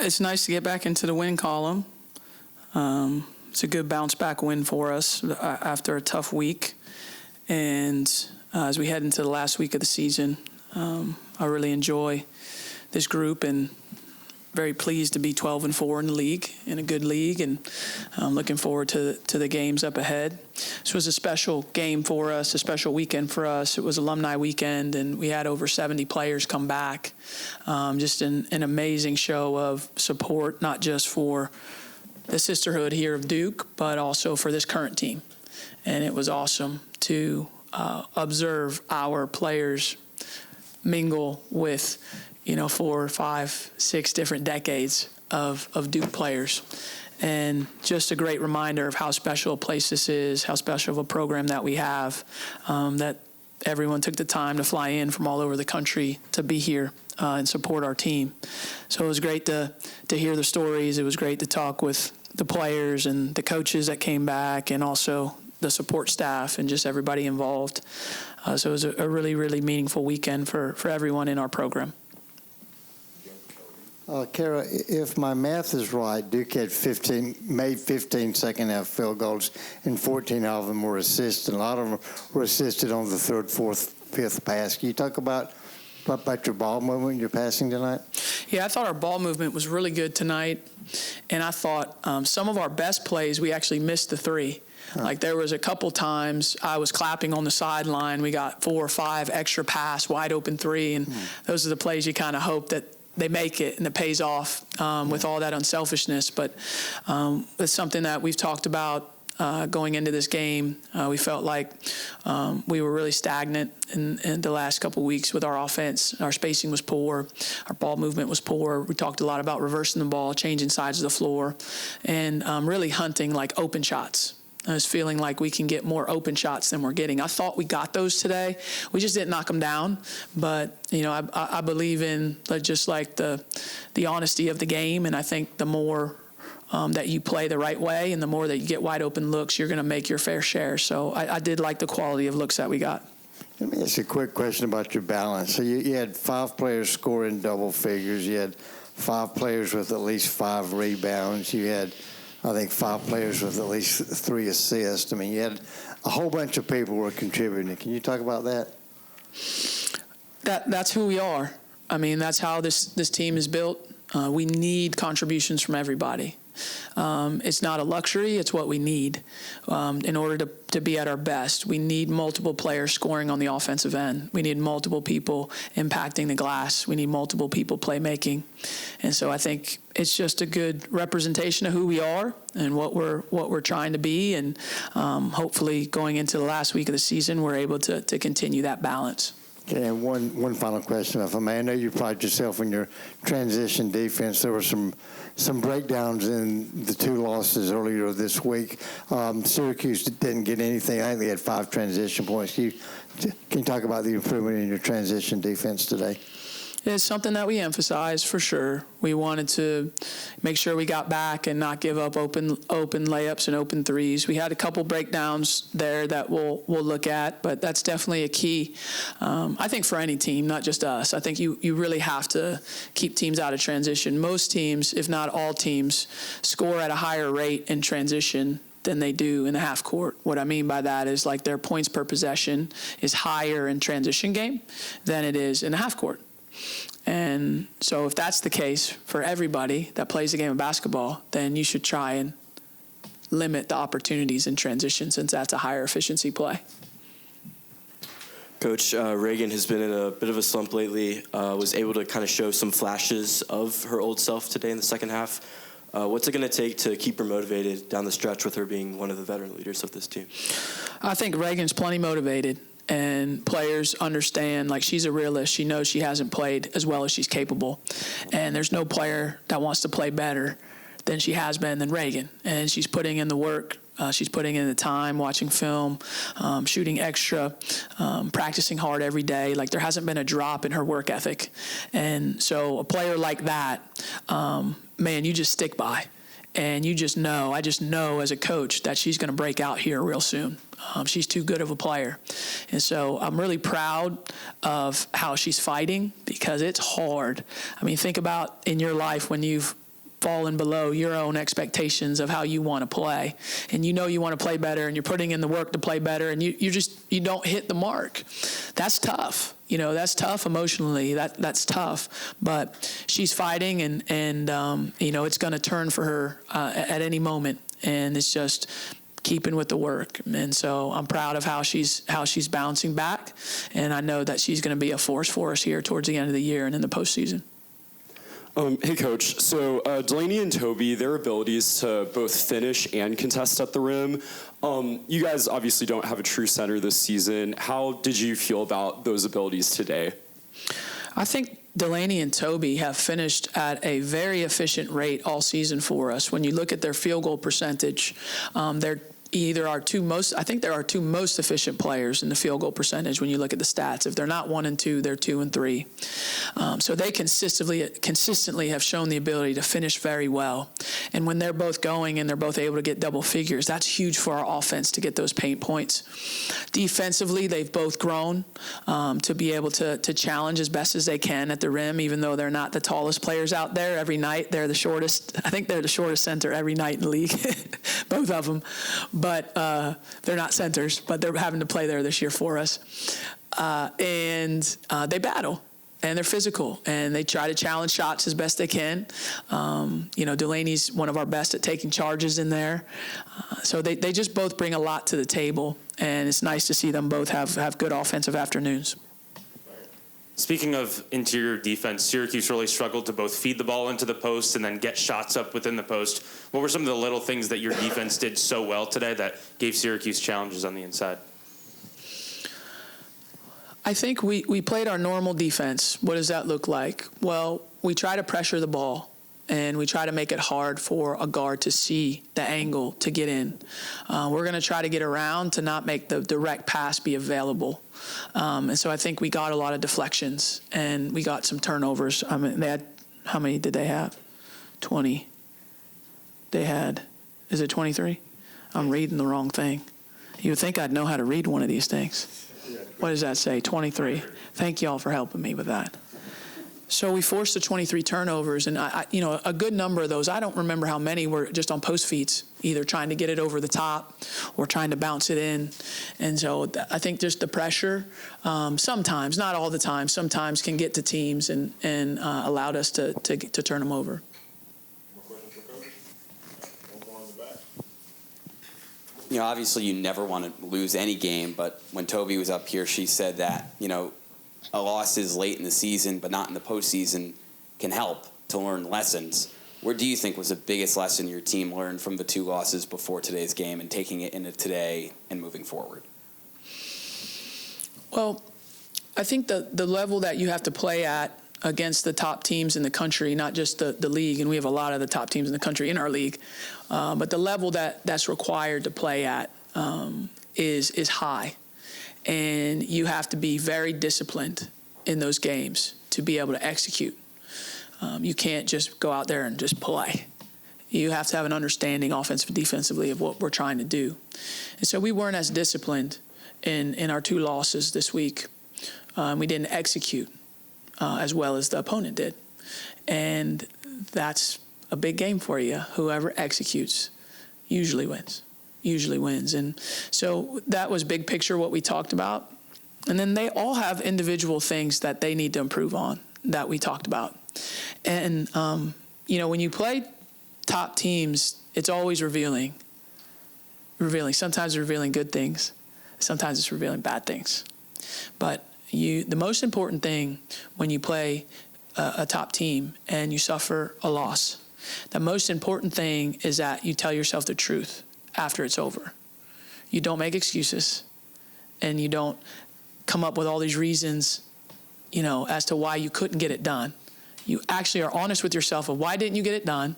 It's nice to get back into the win column. It's a good bounce-back win for us after a tough week. And as we head into the last week of the season, I really enjoy this group and very pleased to be 12-4 in the league, in a good league, and I'm looking forward to the games up ahead. This was a special game for us, a special weekend for us. It was alumni weekend, and we had over 70 players come back. Just an amazing show of support, not just for the sisterhood here of Duke, but also for this current team. And it was awesome to observe our players mingle with 4, 5, 6 different decades of Duke players. And just a great reminder of how special a place this is, how special of a program that we have, that everyone took the time to fly in from all over the country to be here and support our team. So it was great to hear the stories. It was great to talk with the players and the coaches that came back, and also the support staff and just everybody involved. So it was a really, really meaningful weekend for everyone in our program. Kara, if my math is right, Duke had made 15 second-half field goals, and 14 of them were assists, and a lot of them were assisted on the third, fourth, fifth pass. Can you talk about your ball movement, your passing tonight? Yeah, I thought our ball movement was really good tonight, and I thought some of our best plays, we actually missed the three. Like there was a couple times I was clapping on the sideline. We got 4 or 5 extra pass, wide open three, and those are the plays you kind of hope that they make it and it pays off with all that unselfishness. But it's something that we've talked about going into this game. We felt like we were really stagnant in the last couple weeks with our offense. Our spacing was poor. Our ball movement was poor. We talked a lot about reversing the ball, changing sides of the floor, and really hunting like open shots. I was feeling like we can get more open shots than we're getting. I thought we got those today. We just didn't knock them down. But, I believe in just like the honesty of the game. And I think the more that you play the right way and the more that you get wide open looks, you're going to make your fair share. So I did like the quality of looks that we got. Let me ask you a quick question about your balance. So you had 5 players scoring double figures. You had 5 players with at least 5 rebounds. You had, I think, 5 players with at least 3 assists. I mean, you had a whole bunch of people were contributing. Can you talk about that? That's who we are. I mean, that's how this team is built. We need contributions from everybody. It's not a luxury. It's what we need in order to be at our best. We need multiple players scoring on the offensive end. We need multiple people impacting the glass. We need multiple people playmaking. And so I think it's just a good representation of who we are and what we're trying to be. And hopefully going into the last week of the season, we're able to continue that balance. Okay, and one final question, if I may. I know you pride yourself in your transition defense. There were some breakdowns in the 2 losses earlier this week. Syracuse didn't get anything. I think they had 5 transition points. Can you talk about the improvement in your transition defense today? It's something that we emphasize for sure. We wanted to make sure we got back and not give up open layups and open threes. We had a couple breakdowns there that we'll look at, but that's definitely a key. I think for any team, not just us. I think you really have to keep teams out of transition. Most teams, if not all teams, score at a higher rate in transition than they do in the half court. What I mean by that is like their points per possession is higher in transition game than it is in the half court. And so if that's the case for everybody that plays the game of basketball, then you should try and limit the opportunities in transition, since that's a higher efficiency play. Coach, Reagan has been in a bit of a slump lately, was able to kind of show some flashes of her old self today in the second half. What's it going to take to keep her motivated down the stretch with her being one of the veteran leaders of this team? I think Reagan's plenty motivated. And players understand, like, she's a realist. She knows she hasn't played as well as she's capable. And there's no player that wants to play better than she has been than Reagan. And she's putting in the work. She's putting in the time, watching film, shooting extra, practicing hard every day. Like, there hasn't been a drop in her work ethic. And so a player like that, man, you just stick by. And you just know, I just know as a coach that she's going to break out here real soon. She's too good of a player. And so I'm really proud of how she's fighting, because it's hard. I mean, think about in your life when you've fallen below your own expectations of how you want to play, and you want to play better, and you're putting in the work to play better, and you don't hit the mark. That's tough. That's tough emotionally. That's tough. But she's fighting, and it's going to turn for her at any moment, and it's just keeping with the work. And so I'm proud of how she's bouncing back, and I know that she's going to be a force for us here towards the end of the year and in the postseason. Hey, Coach. So Delaney and Toby, their abilities to both finish and contest at the rim, you guys obviously don't have a true center this season. How did you feel about those abilities today? I think Delaney and Toby have finished at a very efficient rate all season for us. When you look at their field goal percentage, they're either our two most efficient players in the field goal percentage when you look at the stats. If they're not 1 and 2, they're 2 and 3. So they consistently have shown the ability to finish very well. And when they're both going and they're both able to get double figures, that's huge for our offense to get those paint points. Defensively, they've both grown to be able to challenge as best as they can at the rim, even though they're not the tallest players out there. Every night, they're the shortest. I think they're the shortest center every night in the league, both of them. But they're not centers, but they're having to play there this year for us. And they battle, and they're physical, and they try to challenge shots as best they can. Delaney's one of our best at taking charges in there. So they just both bring a lot to the table, and it's nice to see them both have good offensive afternoons. Speaking of interior defense, Syracuse really struggled to both feed the ball into the post and then get shots up within the post. What were some of the little things that your defense did so well today that gave Syracuse challenges on the inside? I think we played our normal defense. What does that look like? Well, we try to pressure the ball, and we try to make it hard for a guard to see the angle to get in. We're going to try to get around to not make the direct pass be available. And so I think we got a lot of deflections, and we got some turnovers. I mean, how many did they have? 20. They had, is it 23? I'm reading the wrong thing. You would think I'd know how to read one of these things. What does that say? 23. Thank you all for helping me with that. So we forced the 23 turnovers, and a good number of those, I don't remember how many were just on post feeds, either trying to get it over the top or trying to bounce it in. And so I think just the pressure, sometimes, not all the time, sometimes can get to teams and allowed us to turn them over. More questions for Coach? One more in the back. Obviously you never want to lose any game, but when Toby was up here, she said that, a loss is late in the season, but not in the postseason, can help to learn lessons. Where do you think was the biggest lesson your team learned from the 2 losses before today's game and taking it into today and moving forward? Well, I think the level that you have to play at against the top teams in the country, not just the league, and we have a lot of the top teams in the country in our league, but the level that's required to play at is high. And you have to be very disciplined in those games to be able to execute. You can't just go out there and just play. You have to have an understanding offensively, defensively of what we're trying to do. And so we weren't as disciplined in our 2 losses this week. We didn't execute as well as the opponent did. And that's a big game for you. Whoever executes usually wins. And so that was big picture what we talked about. And then they all have individual things that they need to improve on that we talked about. And, when you play top teams, it's always revealing. Sometimes it's revealing good things. Sometimes it's revealing bad things. But the most important thing when you play a top team and you suffer a loss, the most important thing is that you tell yourself the truth after it's over. You don't make excuses, and you don't come up with all these reasons, as to why you couldn't get it done. You actually are honest with yourself of why didn't you get it done,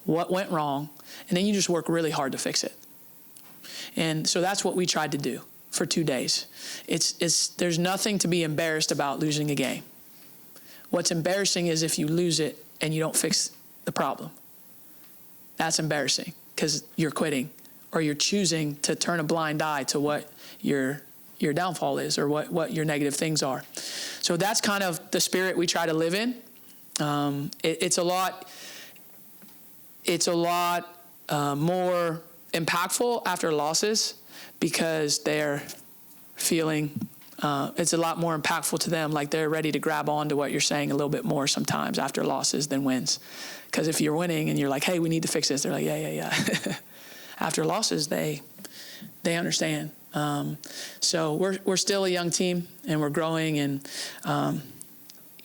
what went wrong, and then you just work really hard to fix it. And so that's what we tried to do for 2 days. There's nothing to be embarrassed about losing a game. What's embarrassing is if you lose it and you don't fix the problem. That's embarrassing because you're quitting, or you're choosing to turn a blind eye to what your downfall is, or what your negative things are. So that's kind of the spirit we try to live in. It's a lot it's a lot more impactful after losses because they're feeling it's a lot more impactful to them. Like they're ready to grab on to what you're saying a little bit more sometimes after losses than wins. Because if you're winning and you're like, hey, we need to fix this, they're like, yeah. After losses, they understand. So we're still a young team and we're growing. And the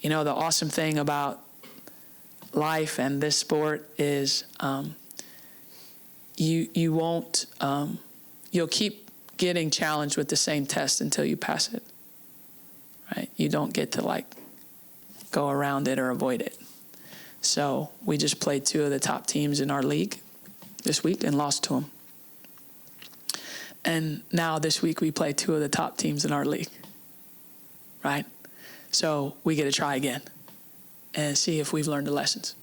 awesome thing about life and this sport is you won't you'll keep getting challenged with the same test until you pass it, right? You don't get to go around it or avoid it. So we just played 2 of the top teams in our league this week and lost to them. And now this week we play 2 of the top teams in our league, right? So we get to try again and see if we've learned the lessons.